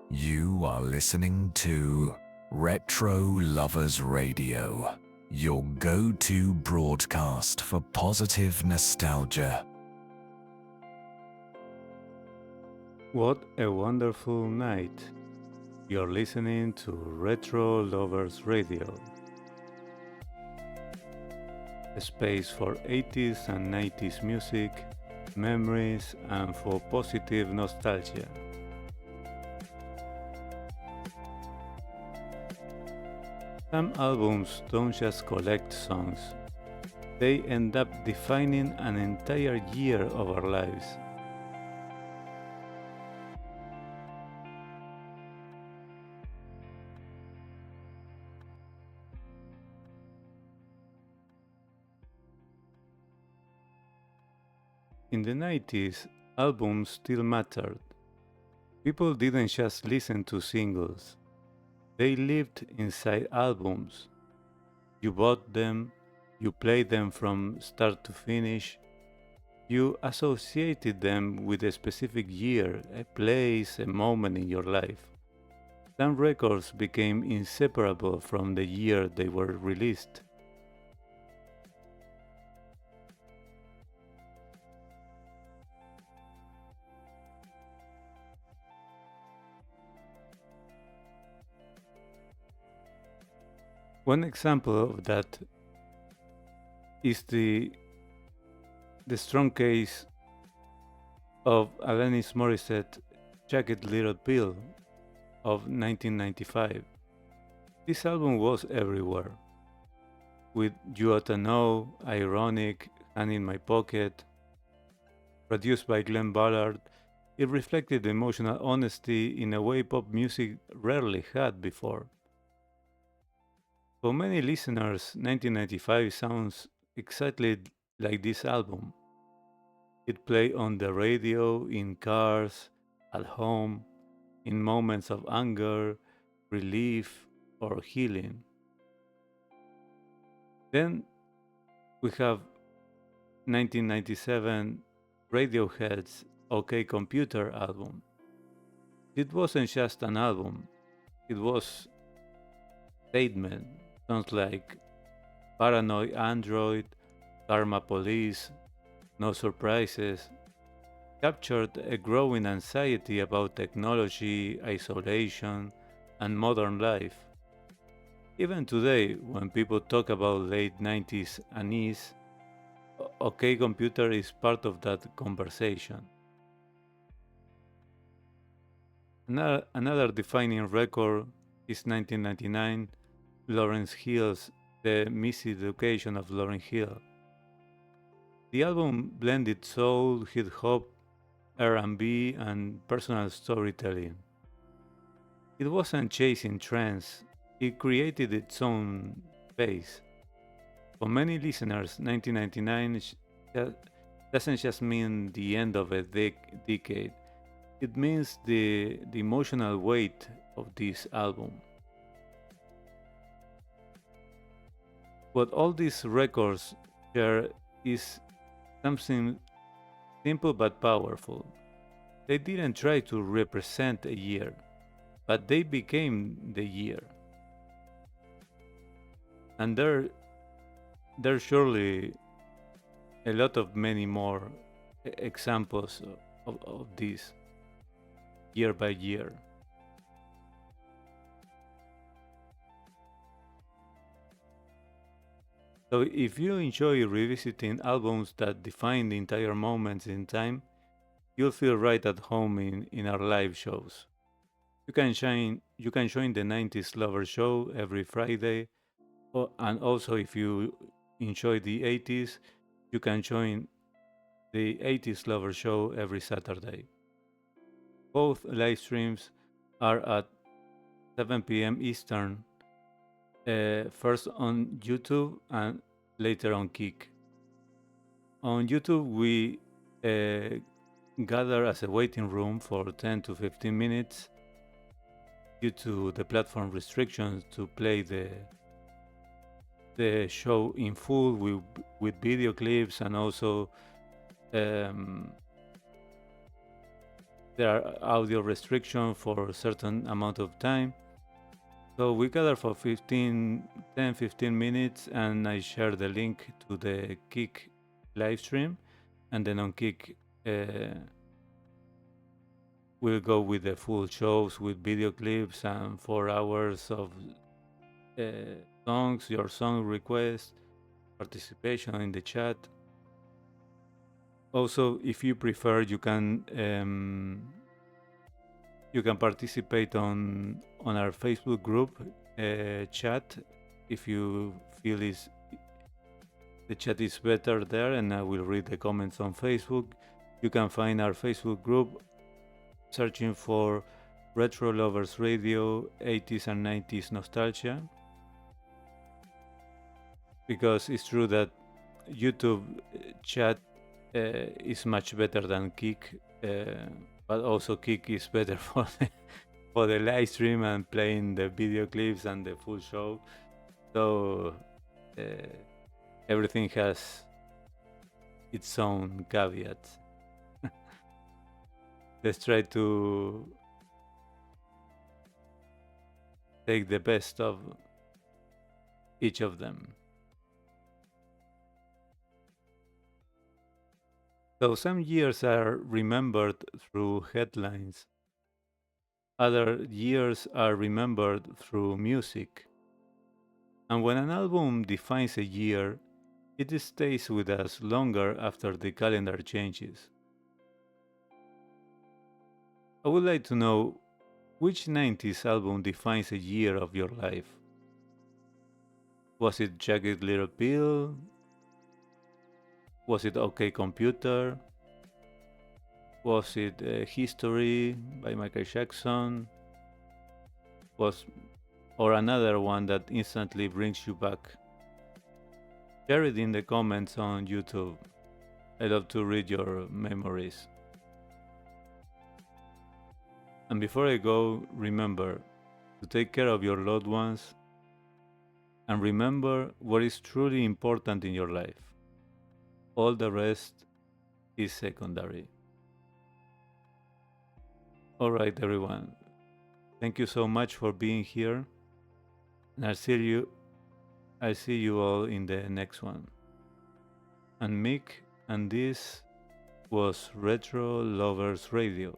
You are listening to RetroLovers Radio, your go-to broadcast for positive nostalgia. What a wonderful night. You're listening to RetroLovers Radio, a space for 80s and 90s music, memories, and for positive nostalgia. Some albums don't just collect songs, they end up defining an entire year of our lives. In the 90s, albums still mattered. People didn't just listen to singles, they lived inside albums. You bought them, you played them from start to finish, you associated them with a specific year, a place, a moment in your life. Some records became inseparable from the year they were released. One example of that is the strong case of Alanis Morissette, Jagged Little Pill of 1995. This album was everywhere, with You Oughta Know, Ironic, Hand in My Pocket. Produced by Glenn Ballard, it reflected emotional honesty in a way pop music rarely had before. For many listeners, 1995 sounds exactly like this album. It played on the radio, in cars, at home, in moments of anger, relief, or healing. Then we have 1997 Radiohead's OK Computer album. It wasn't just an album, it was a statement. Songs like Paranoid Android, Karma Police, No Surprises captured a growing anxiety about technology, isolation, and modern life. Even today, when people talk about late 90s unease, OK Computer is part of that conversation. Another defining record is 1999 Lauryn Hill's The Miseducation of Lauryn Hill. The album blended soul, hip hop, R&B, and personal storytelling. It wasn't chasing trends, it created its own pace. For many listeners, 1999 doesn't just mean the end of a decade, it means the emotional weight of this album. What all these records share is something simple but powerful. They didn't try to represent a year, but they became the year. And there's surely a lot of many more examples of this year by year. So if you enjoy revisiting albums that define the entire moments in time, you'll feel right at home in our live shows. You can join the 90s Lover Show every Friday, and also if you enjoy the 80s, you can join the 80s Lover Show every Saturday. Both live streams are at 7 p.m. Eastern, first on YouTube and later on Kick. On YouTube, we gather as a waiting room for 10 to 15 minutes due to the platform restrictions to play the show in full with video clips and also there are audio restrictions for a certain amount of time. So we gather for 10-15 minutes, and I share the link to the Kick live stream, and then on Kick we'll go with the full shows with video clips and 4 hours of songs, your song requests, participation in the chat. Also, if you prefer, you can participate on our Facebook group chat if you feel the chat is better there, and I will read the comments on Facebook. You can find our Facebook group searching for RetroLovers Radio 80s and 90s Nostalgia, because it's true that YouTube chat is much better than Kick, but also Kick is better for the live stream and playing the video clips and the full show. So everything has its own caveats. Let's try to take the best of each of them. So some years are remembered through headlines. Other years are remembered through music. And when an album defines a year, it stays with us longer after the calendar changes. I would like to know, which 90s album defines a year of your life? Was it Jagged Little Pill? Was it OK Computer? Was it History by Michael Jackson? Or another one that instantly brings you back? Share it in the comments on YouTube. I love to read your memories. And before I go, remember to take care of your loved ones, and remember what is truly important in your life. All the rest is secondary. All right, everyone. Thank you so much for being here. And I'll see you all in the next one. I'm Mick, and this was Retro Lovers Radio.